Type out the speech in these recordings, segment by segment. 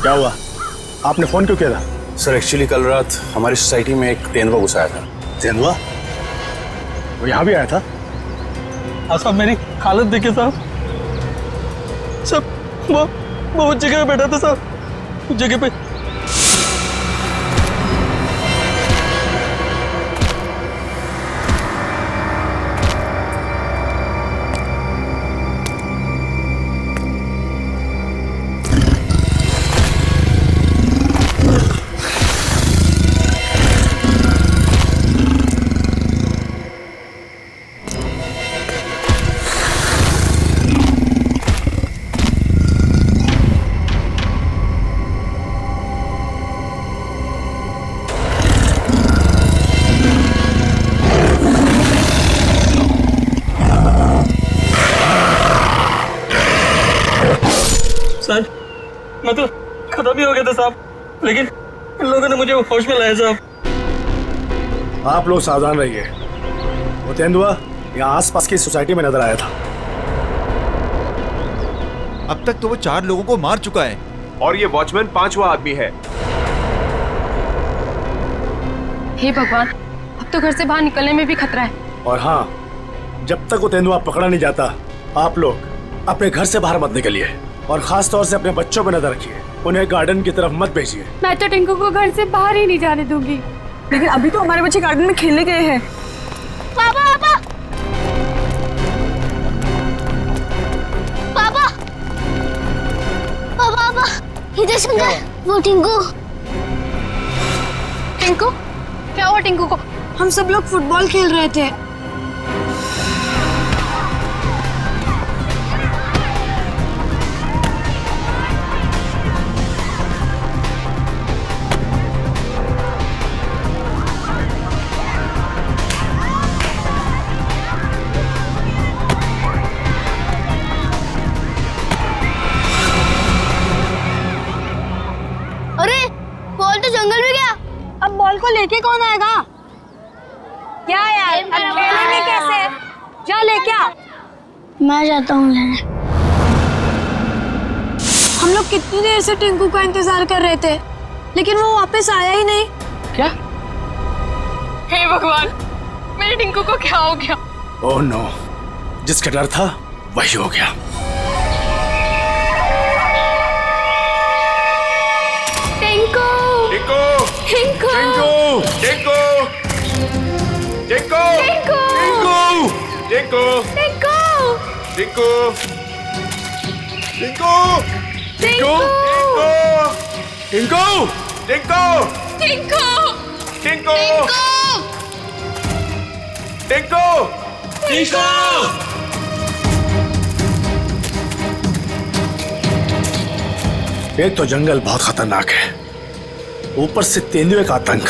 क्या हुआ? आपने फोन क्यों किया था? सर एक्चुअली कल रात हमारी सोसाइटी में एक तेंदुआ घुस आया था। तेंदुआ? वो यहाँ भी आया था? हाँ साहब, मेरी हालत देखिए साहब। वो जगह पे बैठा था साहब, उस जगह पे। सर मैं तो खत्म भी हो गया था साहब, लेकिन इन लोगों ने मुझे होश में लाया साहब। आप लोग सावधान रहिए। वो तेंदुआ यहाँ आसपास की सोसाइटी में नजर आया था। अब तक तो वो 4 लोगों को मार चुका है और ये वॉचमैन 5वां आदमी है। हे भगवान, अब तो घर से बाहर निकलने में भी खतरा है। और हाँ, जब तक वो तेंदुआ पकड़ा नहीं जाता, आप लोग अपने घर से बाहर मत निकलिए और खास तौर से अपने बच्चों पर नजर रखिए। उन्हें गार्डन की तरफ मत भेजिए। मैं तो टिंकू को घर से बाहर ही नहीं जाने दूंगी। लेकिन अभी तो हमारे बच्चे गार्डन में खेलने गए हैं। पापा पापा पापा पापा पापा इधर सुनो, वो टिंकू। टिंकू? क्या हुआ टिंकू को? हम सब लोग फुटबॉल खेल रहे थे। अरे बॉल तो जंगल में गया। अब बॉल को लेके कौन आएगा? क्या यार, अब खेलेंगे कैसे? जा लेके आ। मैं जाता हूँ लेने। हम लोग कितनी देर से टिंकू का इंतजार कर रहे थे, लेकिन वो वापस आया ही नहीं। क्या? हे भगवान, मेरे टिंकू को क्या हो गया? ओह नो, जिसका डर था वही हो गया। टिंकू! टिंकू! टिंकू! टिंकू! टिंकू! टिंकू! टिंकू! टिंकू! टिंकू! टिंकू! टिंकू! टिंकू! टिंकू! टिंकू! टिंकू! टिंकू! टिंकू! एक तो जंगल बहुत खतरनाक है, ऊपर से तेंदुए का आतंक।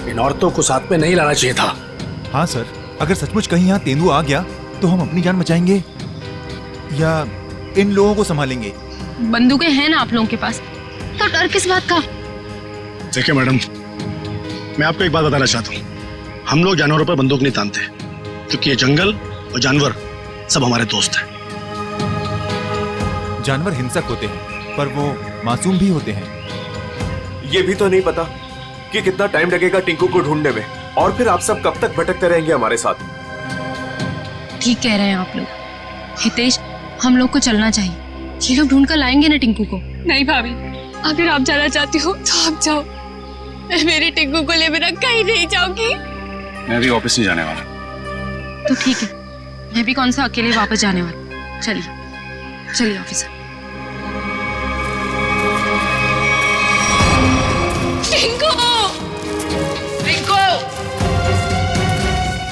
इन औरतों को साथ में नहीं लाना चाहिए था। हाँ सर, अगर सचमुच कहीं यहाँ तेंदुआ आ गया तो हम अपनी जान बचाएंगे या इन लोगों को संभालेंगे? बंदूकें हैं ना आप लोगों के पास, तो डर किस बात का? देखिए मैडम, मैं आपको एक बात बताना चाहता हूँ। हम लोग जानवरों पर बंदूक नहीं तानते, क्योंकि ये जंगल और जानवर सब हमारे दोस्त हैं। जानवर हिंसक होते हैं, पर वो मासूम भी होते हैं। ये भी तो नहीं पता कि कितना टाइम लगेगा टिंकू को ढूंढने में, और फिर आप सब कब तक भटकते रहेंगे हमारे साथ। ठीक कह रहे हैं आप लोग। हितेश, हम लोग को चलना चाहिए। ये लोग ढूंढ कर लाएंगे ना टिंकू को। नहीं भाभी, अगर आप जाना चाहती हो तो आप जाओ। मैं मेरी टिंकू को ले बिना कहीं नहीं जाऊंगी। मैं भी ऑफिस नहीं जाने वाला। तो ठीक है, मैं भी कौन सा अकेले वापस जाने वाली। चलिए चलिए ऑफिस। टिंकू! टिंकू!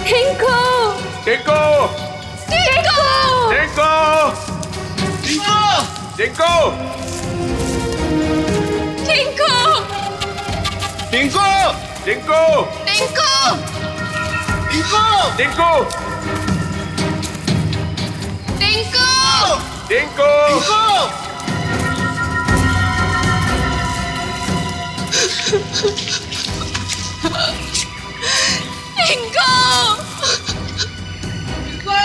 टिंकू! टिंकू! टिंकू! टिंकू! टिंकू! टिंकू! टिंकू! टिंकू! टिंकू! टिंकू! टिंकू! टिंकू! टिंकू! टिंकू!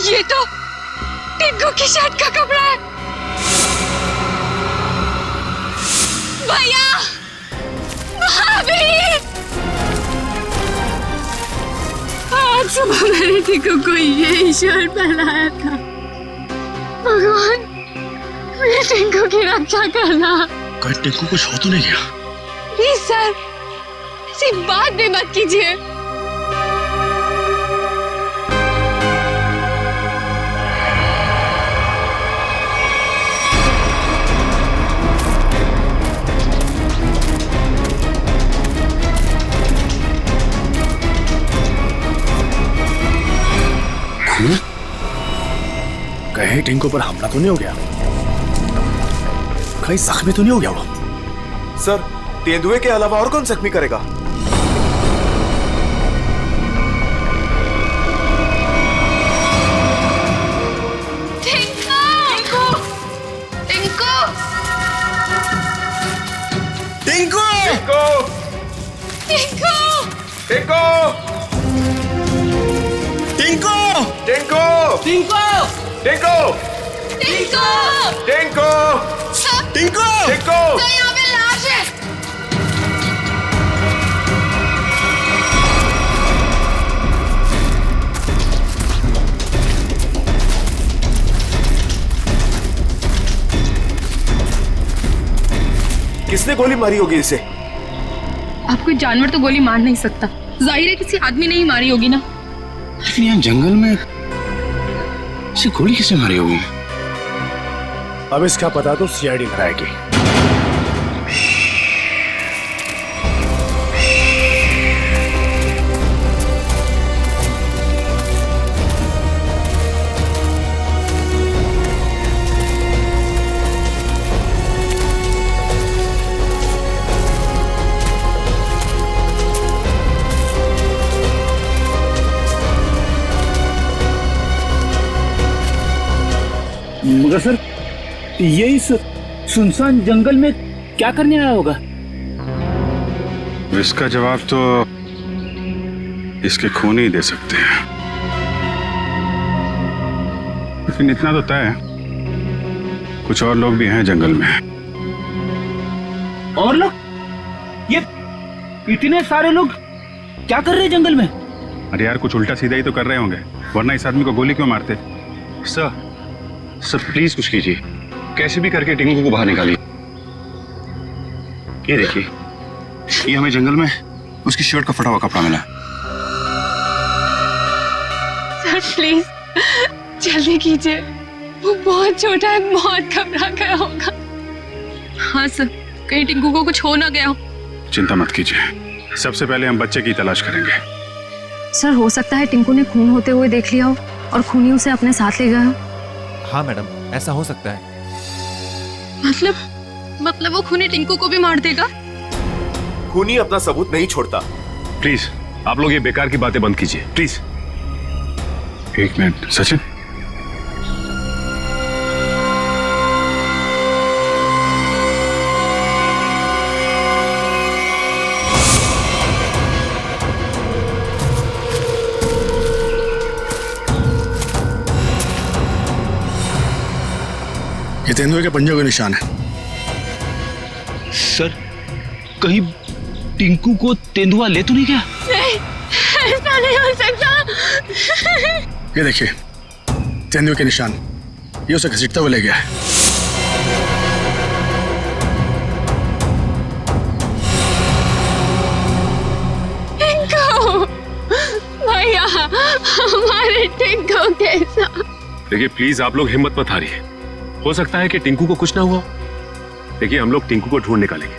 ये तो टिंकू की शर्ट का कपड़ा है। भैया, भाभी, आज सुबह मैंने टिंकू को यही शर्ट पहनाया था। भगवान, मेरे टिंकू की रक्षा करना। कहीं टिंकू कुछ हो तो नहीं गया? प्लीज सर, ऐसी बात भी मत कीजिए। कहीं टिंकू पर हमला तो नहीं हो गया? कहीं जख्मी तो नहीं हो गया वो? सर, तेंदुए के अलावा और कौन जख्मी करेगा? टिंकू! टिंकू! टिंकू! टिंकू! टिंकू! टिंकू! टिंकू! टिंकू! टिंकू! टिंकू! यहाँ पे लाश है। किसने गोली मारी होगी इसे? आप कोई जानवर तो गोली मार नहीं सकता, जाहिर है किसी आदमी ने ही मारी होगी ना। लेकिन यहाँ जंगल में इसे गोली किसने मारी होगी? अब इसका पता तो सीआईडी कराएगी। मगर सर, ये इस सुनसान जंगल में क्या करने आया होगा? इसका जवाब तो इसके खून ही दे सकते हैं। लेकिन इतना तो तय है, कुछ और लोग भी हैं जंगल में। और लोग? ये इतने सारे लोग क्या कर रहे हैं जंगल में? अरे यार, कुछ उल्टा सीधा ही तो कर रहे होंगे, वरना इस आदमी को गोली क्यों मारते? सर प्लीज कुछ कीजिए, कैसे भी करके टिंकू को बाहर निकालिए। ये देखिए, ये हमें जंगल में उसकी शर्ट का फटा हुआ कपड़ा मिला। सर प्लीज जल्दी कीजिए, वो बहुत छोटा है, बहुत घबरा गया होगा। हाँ सर, कहीं टिंकू को कुछ हो ना गया हो। चिंता मत कीजिए, सबसे पहले हम बच्चे की तलाश करेंगे। सर हो सकता है टिंकू ने खून होते हुए देख लिया हो और खूनी उसे अपने साथ ले गया हो। हाँ मैडम, ऐसा हो सकता है। मतलब वो खूनी टिंकू को भी मार देगा? खूनी अपना सबूत नहीं छोड़ता। प्लीज आप लोग ये बेकार की बातें बंद कीजिए, प्लीज। एक मिनट सचिन, ये तेंदुए के पंजों के निशान है। सर, कहीं टिंकू को तेंदुआ ले तो नहीं गया? नहीं, ऐसा नहीं हो सकता। ये देखिए, तेंदुए के निशान, ये उसे घसीटता हुआ ले गया है। टिंकू, भैया, हमारे टिंकू कैसा? देखिए प्लीज आप लोग हिम्मत मत हारिए, हो सकता है कि टिंकू को कुछ ना हुआ। देखिए हम लोग टिंकू को ढूंढ निकालेंगे,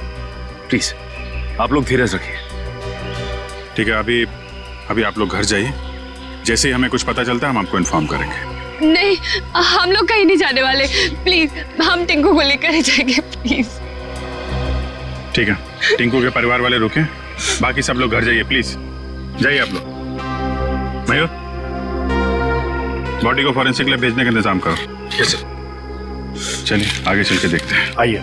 प्लीज आप लोग धीरज रखिए। ठीक है, अभी आप लोग घर जाइए, जैसे ही हमें कुछ पता चलता है हम आपको इन्फॉर्म करेंगे। नहीं, हम लोग कहीं नहीं जाने वाले, प्लीज हम टिंकू को लेकर जाएंगे, प्लीज। ठीक है, टिंकू के परिवार वाले रुके, बाकी सब लोग घर जाइए, प्लीज जाइए आप लोग। मयूर, बॉडी को फॉरेंसिक लैब भेजने का इंतजाम करो। Yes sir. चलिए आगे चल के देखते हैं। आइए।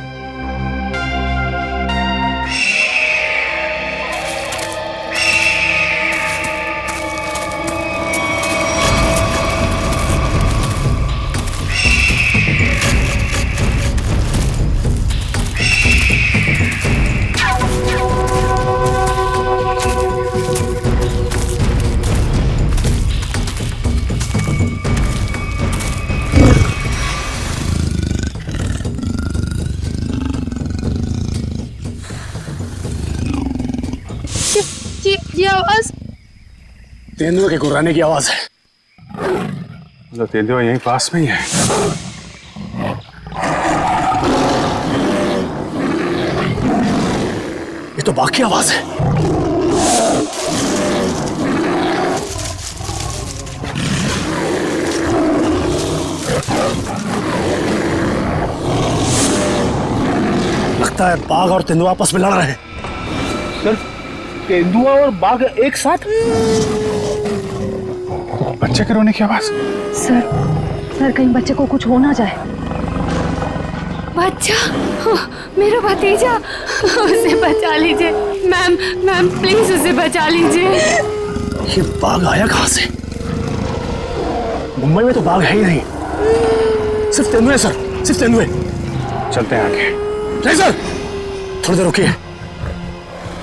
ये आवाज तेंदुए के गुर्राने की आवाज है। मतलब तेंदुआ यहीं पास में ही है। ये तो बाघ की आवाज है। लगता है बाघ और तेंदुआ आपस में लड़ रहे हैं। सर, तेंदुआ और बाघ एक साथ? बच्चे के रोने की आवाज। सर कहीं बच्चे को कुछ हो ना जाए। बच्चा, मेरा भतीजा, उसे बचा लीजिए मैम प्लीज उसे बचा लीजिए। ये बाघ आया कहां से? मुंबई में तो बाघ है ही नहीं, सिर्फ तेंदुए सर, सिर्फ तेंदुए। चलते हैं आगे। नहीं सर, थोड़ी देर रुकिए,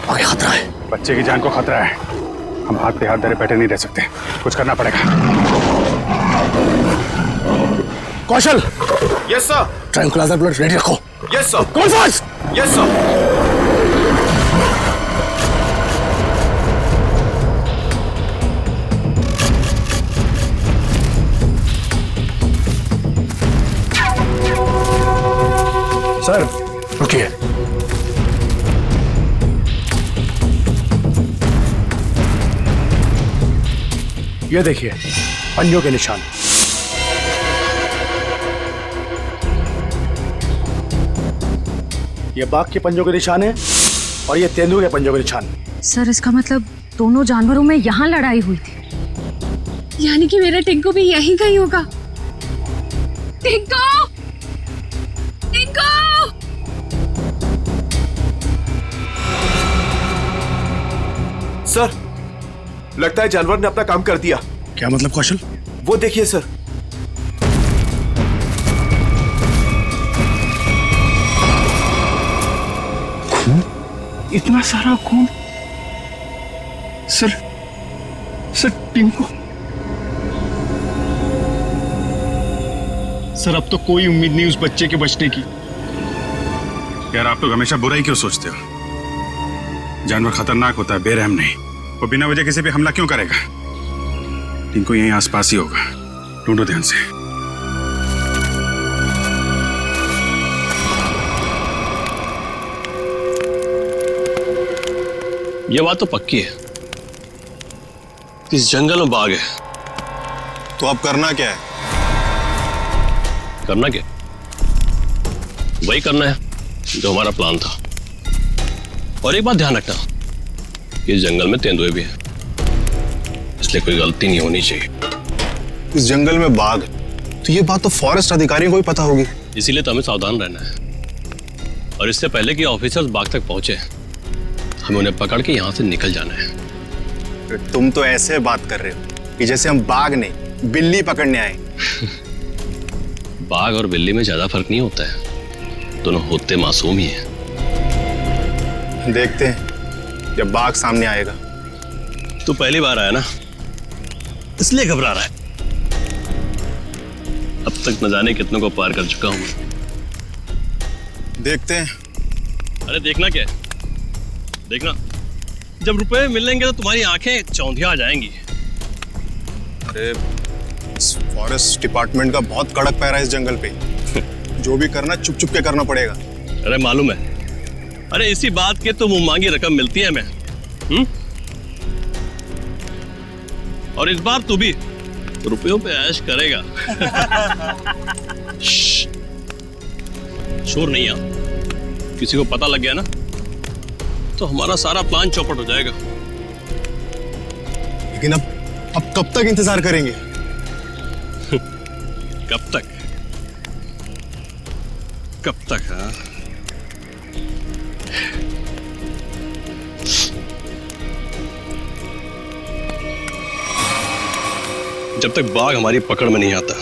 आगे खतरा है। बच्चे की जान को खतरा है, हम हाथ पे हाथ धरे बैठे नहीं रह सकते, कुछ करना पड़ेगा। Kaushal, yes sir. Tranquilizer blood ready रखो। Yes sir. कौन फास्ट? Yes sir. सर रुकिए, ये देखिए पंजों के निशान। ये बाघ के पंजों के निशान है और ये तेंदुए के पंजों के निशान। सर इसका मतलब दोनों जानवरों में यहाँ लड़ाई हुई थी। यानी कि मेरा टिंकू भी यहीं कहीं होगा। टिंकू, टिंकू! सर, लगता है जानवर ने अपना काम कर दिया। क्या मतलब कौशल? वो देखिए सर। इतना सारा खून। सर टिंकू। सर अब तो कोई उम्मीद नहीं उस बच्चे के बचने की। यार आप लोग हमेशा बुरा ही क्यों सोचते हो? जानवर खतरनाक होता है, बेरहम नहीं। वो बिना वजह किसी पे हमला क्यों करेगा? टिंकू यहीं आसपास ही होगा, ढूंढो ध्यान से। ये बात तो पक्की है, इस जंगल में बाघ है। तो अब करना क्या है? करना क्या? वही करना है जो हमारा प्लान था। और एक बात ध्यान रखना, इस जंगल में तेंदुए भी हैं, इसलिए कोई गलती नहीं होनी चाहिए। इस जंगल में बाघ, तो ये बात तो फॉरेस्ट अधिकारियों को भी पता होगी। इसीलिए तो हमें सावधान रहना है, और इससे पहले कि ऑफिसर्स बाघ तक पहुंचे, हमें उन्हें पकड़ के यहाँ से निकल जाना है। तुम तो ऐसे बात कर रहे हो कि जैसे हम बाघ नहीं बिल्ली पकड़ने आए। बाघ और बिल्ली में ज्यादा फर्क नहीं होता है, दोनों होते मासूम ही हैं। देखते हैं जब बाघ सामने आएगा। तू पहली बार आया ना, इसलिए घबरा रहा है। अब तक न जाने कितनों को पार कर चुका हूं। देखते हैं। अरे देखना क्या है? देखना, जब रुपए मिलेंगे तो तुम्हारी आंखें चौंधिया आ जाएंगी। अरे फॉरेस्ट डिपार्टमेंट का बहुत कड़क पैरा है इस जंगल पे। जो भी करना चुप चुप के करना पड़ेगा। अरे मालूम है, अरे इसी बात के तो मुंह मांगी रकम मिलती है हमें। और इस बार तू भी रुपयों पे ऐश करेगा। शोर नहीं आ, किसी को पता लग गया ना तो हमारा सारा प्लान चौपट हो जाएगा। लेकिन अब कब तक इंतजार करेंगे? कब तक? कब तक? हाँ, जब तक बाघ हमारी पकड़ में नहीं आता।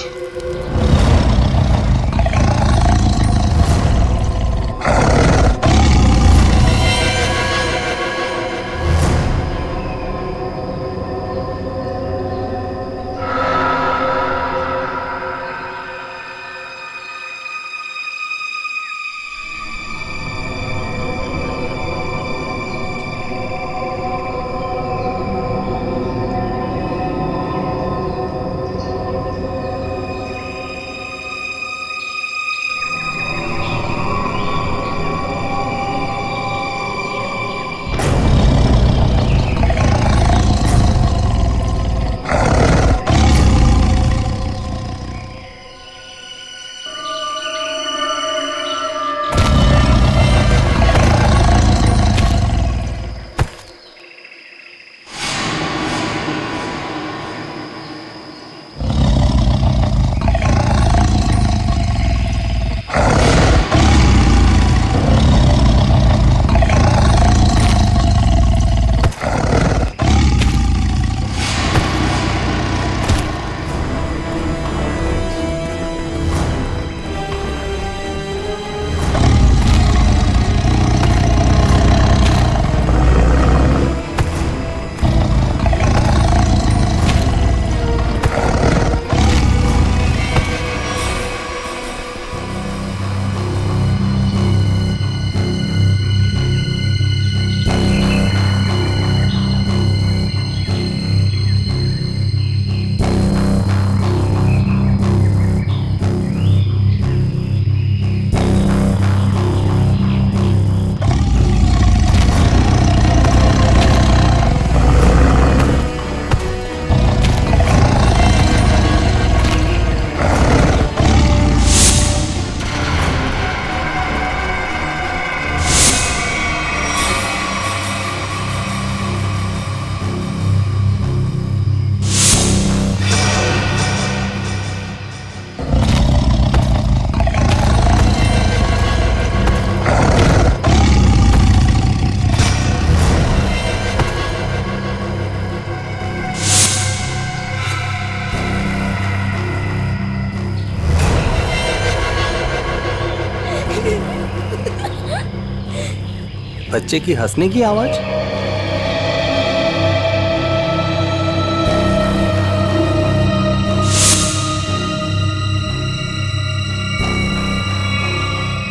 बच्चे की हंसने की आवाज।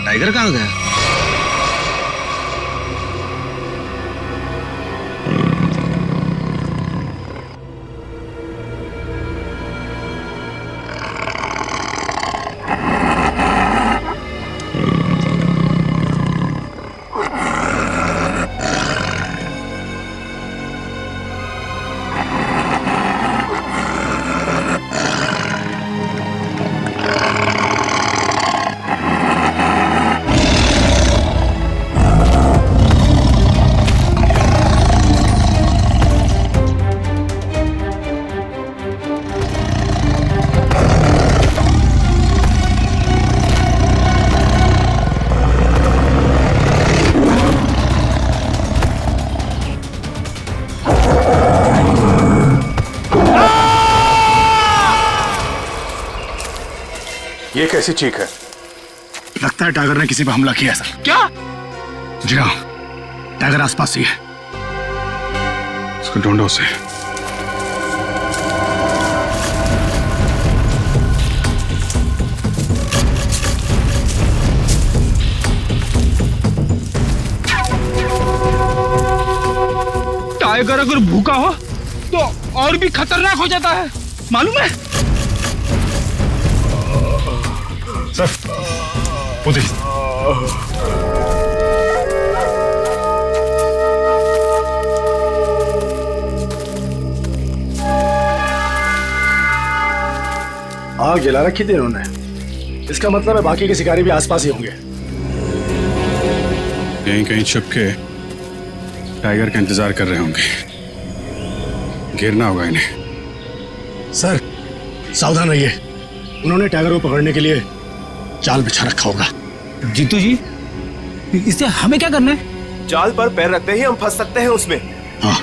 टाइगर कहाँ गया? ये कैसी चीख है? लगता है टाइगर ने किसी पर हमला किया है सर। क्या? जी हाँ, टाइगर आसपास ही है। उसको ढूंढो उसे। टाइगर अगर भूखा हो तो और भी खतरनाक हो जाता है, मालूम है? सर वो देखिए। आग जला रखी थी इन्होंने। इसका मतलब है बाकी के शिकारी भी आसपास ही होंगे। कहीं कहीं छुप के टाइगर का इंतजार कर रहे होंगे। घेरना होगा इन्हें। सर सावधान रहिए, उन्होंने टाइगर को पकड़ने के लिए जाल बिछा रखा होगा। जीतू जी, इससे हमें क्या करना है? जाल पर पैर रखते ही हम फंस सकते हैं उसमें। हाँ।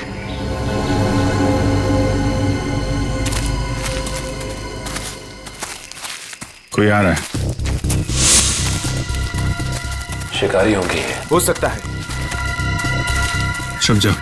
कोई आ रहा है। शिकारी होंगे। हो सकता है। छुप जाओ।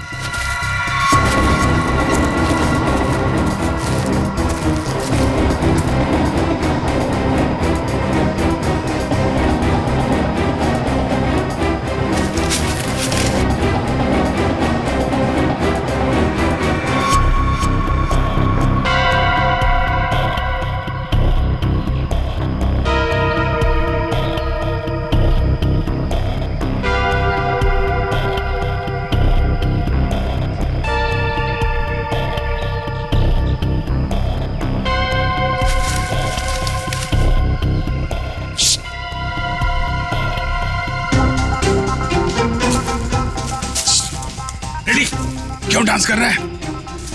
क्यों डांस कर रहा है?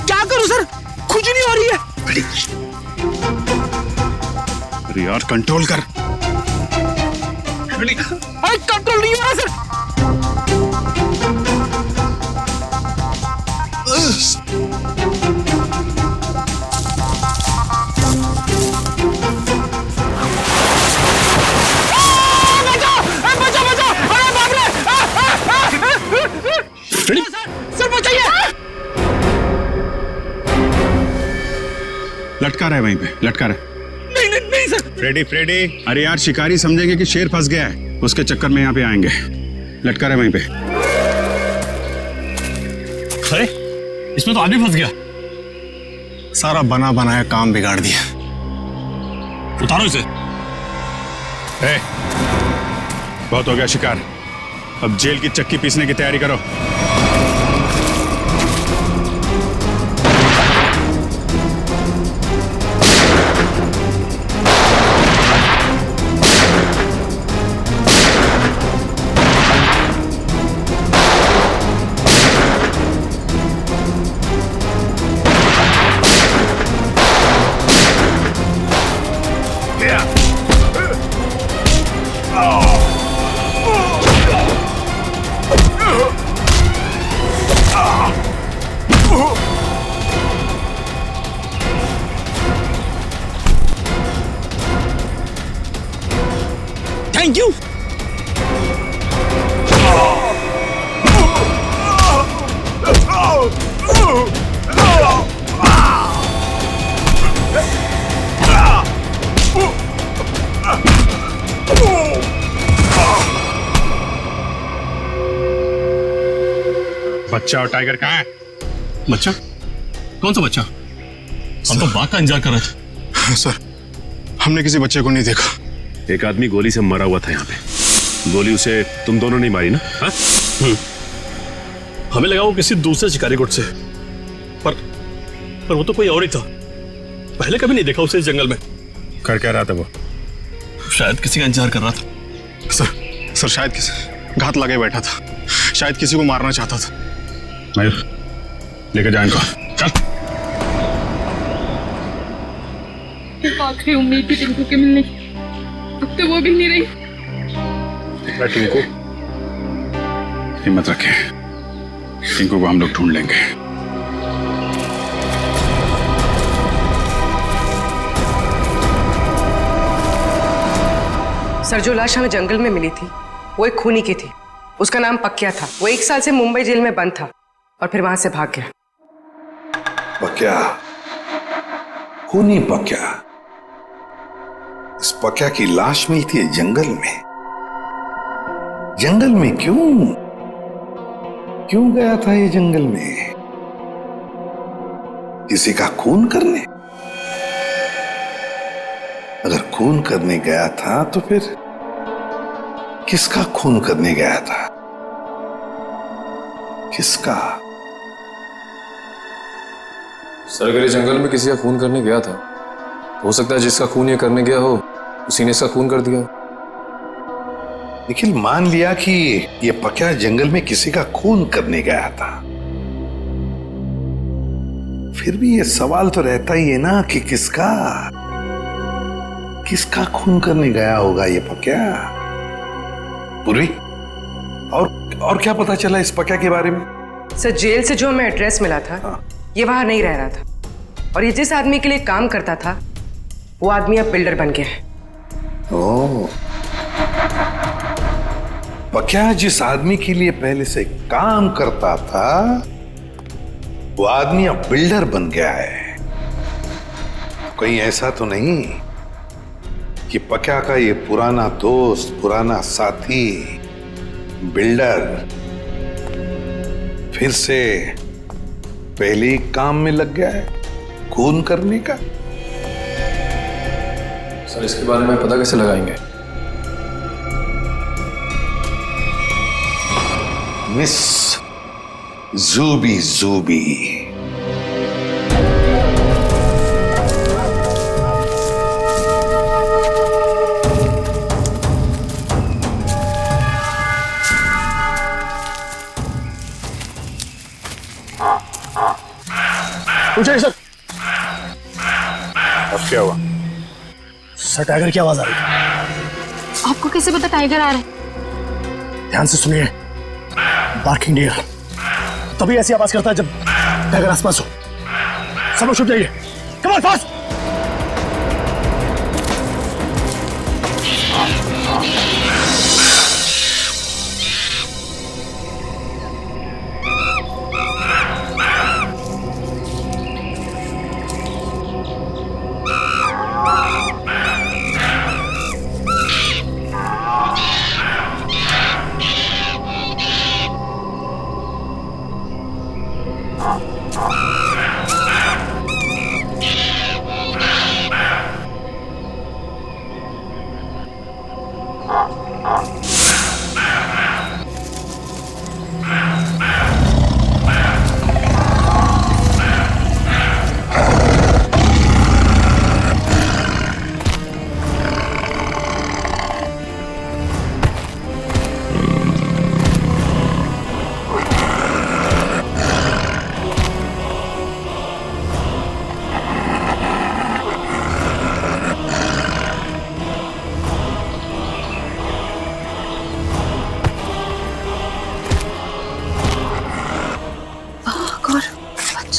क्या करूं सर, खुजली हो रही है। अरे यार कंट्रोल कर। अरे कंट्रोल नहीं हो रहा सर। लटका रहा है वहीं पे, लटका रहा है। नहीं नहीं नहीं सर। फ्रेडी फ्रेडी, अरे यार शिकारी समझेंगे कि शेर फंस गया है, उसके चक्कर में यहाँ पे आएंगे। लटका रहा है वहीं पे। अरे इसमें तो आदमी फंस गया। सारा बना बनाया काम बिगाड़ दिया। उतारो इसे। बहुत हो गया शिकार, अब जेल की चक्की पीसने की तैयारी करो। Thank you. बच्चा और टाइगर कहाँ है? बच्चा? कौन सा बच्चा? हम तो बाघ का इंतजार कर रहे थे। सर, हमने किसी बच्चे को नहीं देखा। एक आदमी गोली से मरा हुआ था यहाँ पे। गोली उसे तुम दोनों नहीं मारी ना? हाँ? हमें लगा वो किसी दूसरे शिकारी गुट से, पर वो तो कोई और ही था। पहले कभी नहीं देखा उसे इस जंगल में। कर क्या रहा था वो? शायद किसी का इंतजार कर रहा था। सर शायद किसी घात लगे बैठा था, शायद किसी को मारना चाहता था। मयूर, लेकर जा इनको। चल। आखिरी उम्मीद थी टिंकू के मिलने की, अब तो वो भी नहीं रही। टिंकू, हिम्मत रखे, टिंकू को हम लोग ढूंढ लेंगे। सर, जो लाश हमें जंगल में मिली थी वो एक खूनी की थी। उसका नाम पक्या था। वो 1 साल से मुंबई जेल में बंद था और फिर वहां से भाग गया। पक्या, खूनी पक्या। इस पक्या की लाश मिलती है जंगल में। जंगल में क्यों गया था ये जंगल में? किसी का खून करने? अगर खून करने गया था तो फिर किसका खून करने गया था? किसका? सर, अगर ये जंगल में किसी का खून करने गया था, हो सकता है जिसका खून ये करने गया हो उसी ने इसका खून कर दिया। निखिल, मान लिया कि ये पक्या जंगल में किसी का खून करने गया था, फिर भी ये सवाल तो रहता ही है ना कि किसका खून करने गया होगा ये पक्या? पूर्वी, और क्या पता चला इस पक्या के बारे में? सर, जेल से जो हमें एड्रेस मिला था, ये वहां नहीं रह रहा था और ये जिस आदमी के लिए काम करता था वो आदमी अब बिल्डर बन गया है। ओह, पक्या जिस आदमी के लिए पहले से काम करता था वो आदमी अब बिल्डर बन गया है। कहीं ऐसा तो नहीं कि पक्या का ये पुराना दोस्त, पुराना साथी बिल्डर फिर से पहले ही काम में लग गया है खून करने का? सर, इसके बारे में पता कैसे लगाएंगे? मिस जूबी। पूछिए सर। अब क्या हुआ? सर, टाइगर की आवाज आ रही है। आपको कैसे पता टाइगर आ रहा है? ध्यान से सुनिए। बार्किंग डियर तभी ऐसी आवाज करता है जब टाइगर आसपास हो। सब लोग छुप जाइए। Come on, fast.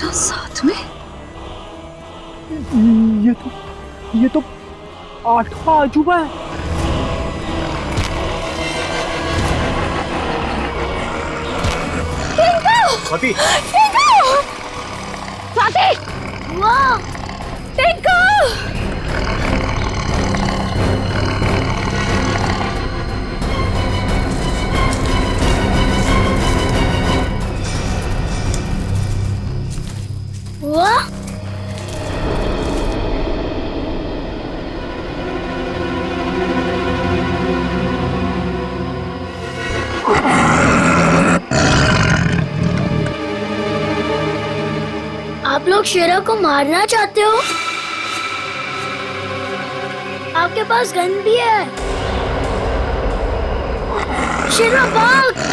साथ में? ये तो 8वां अजूबा है। स्वाति! स्वाति! वाह! टिंकू! हुआ? आप लोग शेरा को मारना चाहते हो? आपके पास गन भी है। शेरा भाग!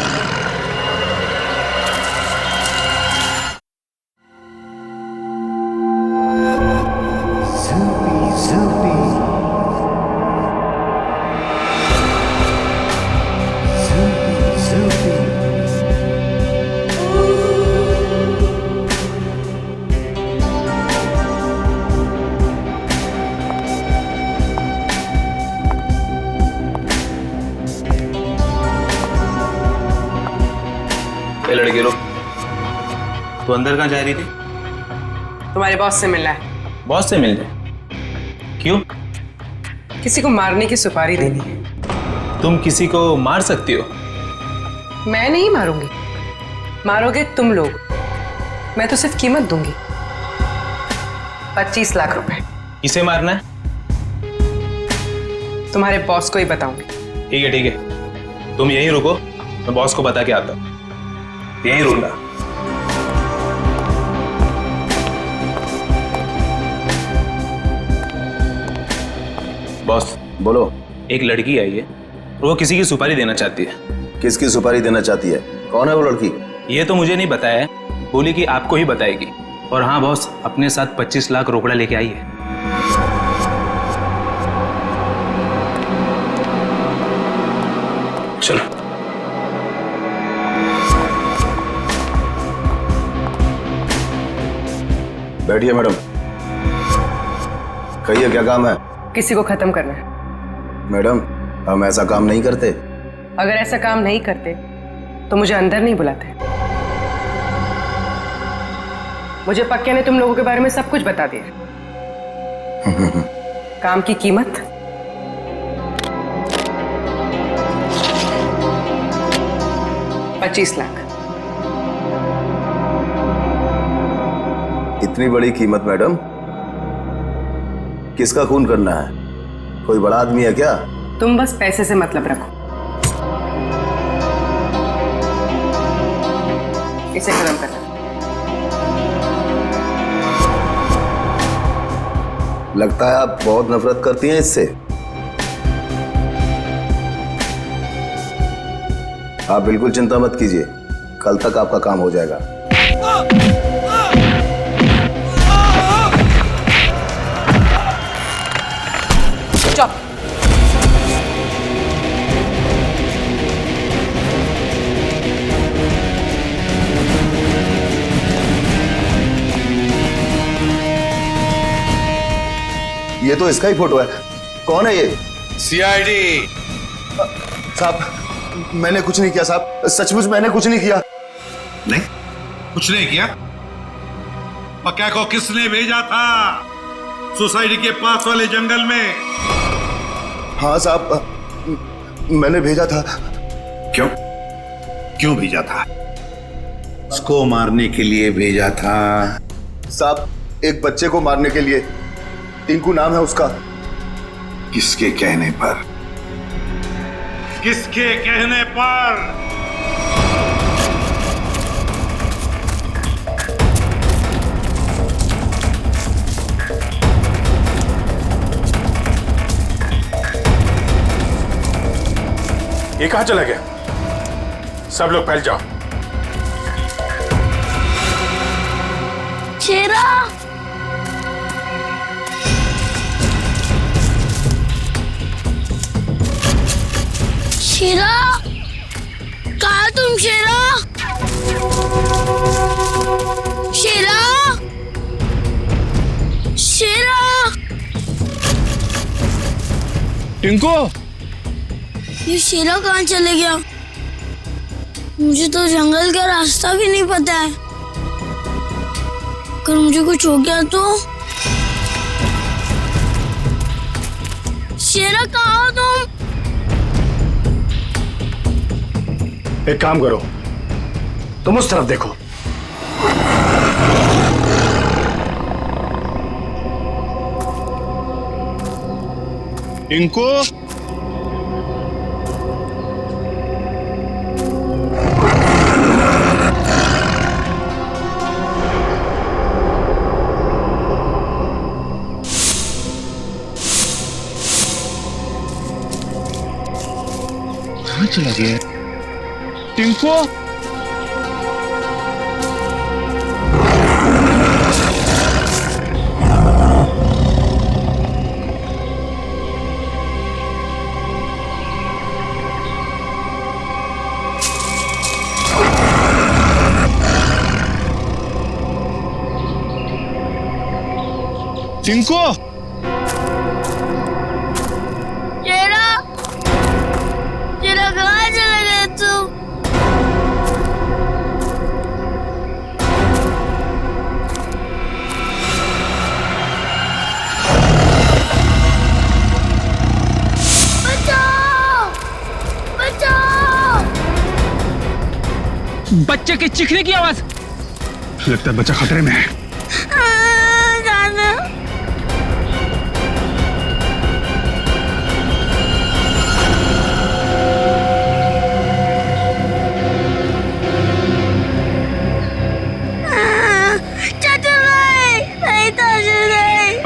लड़के लोग, तू अंदर कहाँ जा रही थी? तुम्हारे बॉस से मिलना है। बॉस से मिलने? क्यों? किसी को मारने की सुपारी देनी है। तुम किसी को मार सकती हो? मैं नहीं मारूंगी, मारोगे तुम लोग। मैं तो सिर्फ कीमत दूंगी, 25 लाख रुपए। किसे मारना है? तुम्हारे बॉस को ही बताऊंगी। ठीक है ठीक है, तुम यहीं रुको, मैं बॉस को बता के आता हूँ। यहीं रुकना। बॉस बोलो। एक लड़की आई है, वो किसी की सुपारी देना चाहती है। किसकी सुपारी देना चाहती है? कौन है वो लड़की? ये तो मुझे नहीं बताया है, बोली कि आपको ही बताएगी। और हाँ बॉस, अपने साथ 25 लाख रोकड़ा लेके आई है। चलो बैठिए मैडम। कहिए क्या काम है? किसी को खत्म करना है। मैडम हम ऐसा काम नहीं करते। अगर ऐसा काम नहीं करते तो मुझे अंदर नहीं बुलाते। मुझे पक्के ने तुम लोगों के बारे में सब कुछ बता दिया। काम की कीमत 25 लाख। इतनी बड़ी कीमत मैडम? किसका खून करना है? कोई बड़ा आदमी है क्या? तुम बस पैसे से मतलब रखो। इसे खत्म करना। लगता है आप बहुत नफरत करती हैं इससे। आप बिल्कुल चिंता मत कीजिए, कल तक आपका काम हो जाएगा। चुप। ये तो इसका ही फोटो है। कौन है ये? सीआईडी साहब, मैंने कुछ नहीं किया साहब, सचमुच मैंने कुछ नहीं किया। नहीं कुछ नहीं किया? पक्का को किसने भेजा था सोसाइटी के पास वाले जंगल में? हाँ साहब, मैंने भेजा था। क्यों? क्यों भेजा था? उसको मारने के लिए भेजा था साहब, एक बच्चे को मारने के लिए। टिंकू नाम है उसका। किसके कहने पर? किसके कहने पर? ये कहां चला गया? सब लोग फैल जाओ। शेरा! शेरा! कहाँ तुम शेरा? शेरा! शेरा! टिंकू! ये शेरा कहाँ चले गया? मुझे तो जंगल का रास्ता भी नहीं पता है। अगर मुझे कुछ हो गया तो? शेरा कहाँ हो तुम? एक काम करो, तुम उस तरफ देखो। टिंकू कहाँ चला गया टिंकू? टिंकू शेरा, शेरा कहाँ चले गए तुम? बचाओ! बचाओ! बच्चे के चीखने की आवाज। लगता है बच्चा खतरे में है। जाना।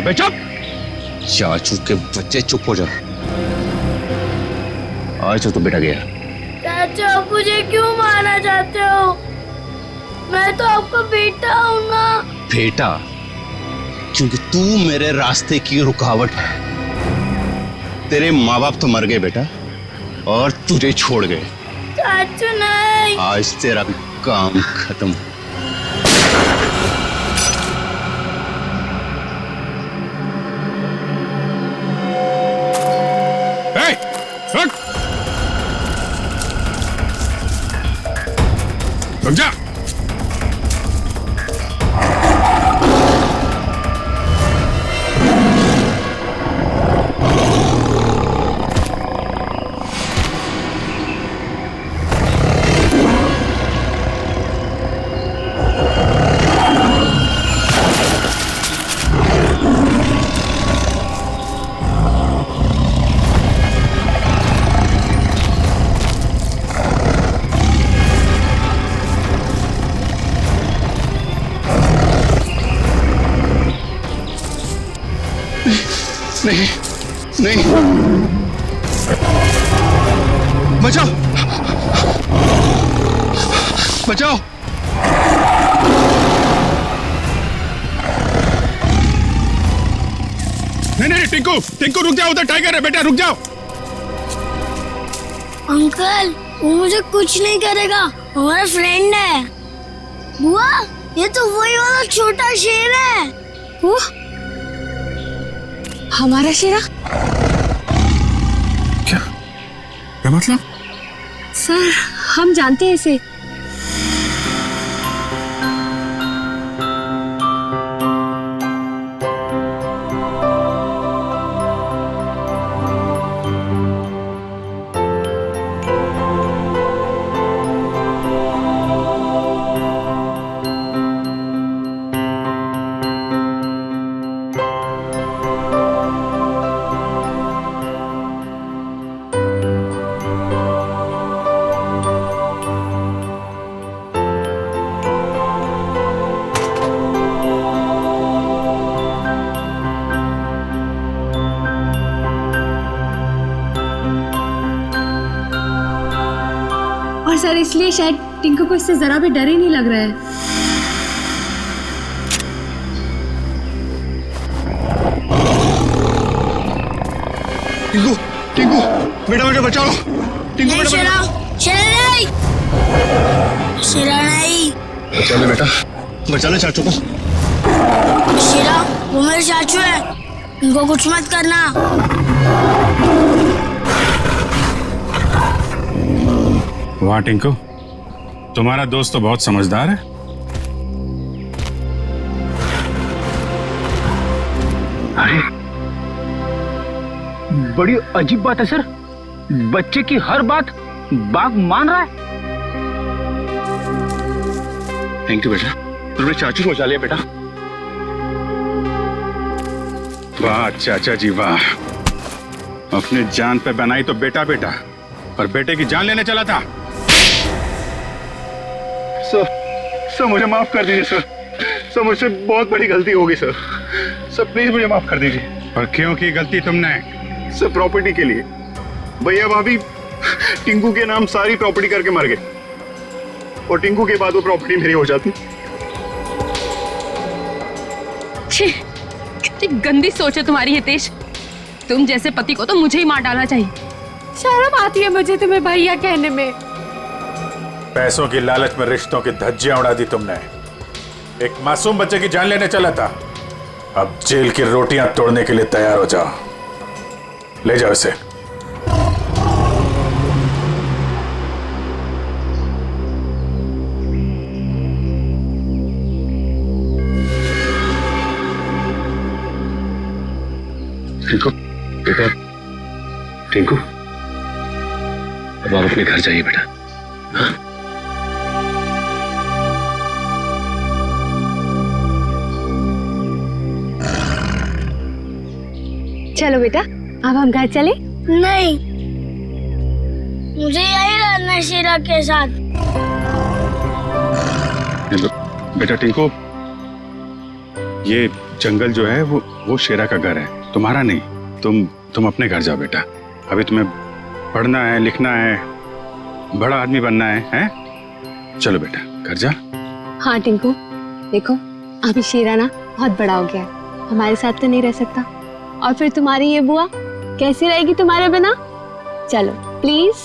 अबे चुप! चाचू के बच्चे चुप हो जा। आज तो बेटा गया। चाचा, आप मुझे क्यों मारना चाहते हो? मैं तो आपका बेटा हूँ ना। बेटा? क्योंकि तू मेरे रास्ते की रुकावट है। तेरे माँ बाप तो मर गए बेटा, और तुझे छोड़ गए। चाचू नहीं। आज तेरा काम खत्म। रुक जा। नहीं नहीं, बचाओ बचाओ। नहीं टिंकू, टिंकू रुक जाओ, उधर टाइगर है बेटा, रुक जाओ। अंकल, वो मुझे कुछ नहीं करेगा, हमारा फ्रेंड है। बुआ, ये तो वही वाला छोटा शेर है। वो हमारा शेरा? क्या मतलब? सर, हम जानते हैं इसे। और सर, इसलिए शायद टिंकू को इससे जरा भी डर ही नहीं लग रहा है। टिंकू, टिंकू, बेटा बेटा बचाओ। टिंकू बेटा, शेरा, शेरा नहीं, शेरा नहीं। बचा ले बेटा, बचा ले चाचू को। शेरा, वो मेरे चाचू है, उनको कुछ मत करना। वाह टिंकू, तुम्हारा दोस्त तो बहुत समझदार है। अरे, बड़ी अजीब बात है सर, बच्चे की हर बात बाघ मान रहा है। थैंक यू बेटा, तुमने चाचू को बचा लिया बेटा। वाह चाचा जी वाह, अपने जान पे बनाई तो बेटा बेटा, और बेटे की जान लेने चला था। सर मुझे माफ कर दीजिए सर। सर मुझसे बहुत बड़ी गलती हो गई सर। सर प्लीज मुझे माफ कर दीजिए। और क्यों की गलती तुमने? सर प्रॉपर्टी के लिए। भैया भाभी टिंकू के नाम सारी प्रॉपर्टी करके मर गए, और टिंकू के बाद वो प्रॉपर्टी मेरी हो जाती। छी, कितनी गंदी सोच है तुम्हारी हितेश। तुम जैसे पति को तो मुझे ही मार डालना चाहिए। शर्म आती है मुझे तुम्हें भैया कहने में। पैसों की लालच में रिश्तों की धज्जियां उड़ा दी तुमने। एक मासूम बच्चे की जान लेने चला था, अब जेल की रोटियां तोड़ने के लिए तैयार हो जाओ। ले जाओ इसे। टिंकू बेटा, टिंकू अब आप अपने घर जाइए बेटा। हाँ? चलो बेटा, अब हम घर चले। नहीं, मुझे यही रहना है शीला के साथ। बेटा टिंकू, ये जंगल जो है वो शेरा का घर है, तुम्हारा नहीं। तुम अपने घर जाओ बेटा। अभी तुम्हें पढ़ना है, लिखना है, बड़ा आदमी बनना है, हैं? चलो बेटा घर जा। हाँ टिंकू, देखो अभी शेरा ना बहुत बड़ा हो गया है, हमारे साथ तो नहीं रह सकता, और फिर तुम्हारी ये बुआ कैसी रहेगी तुम्हारे बिना। चलो प्लीज।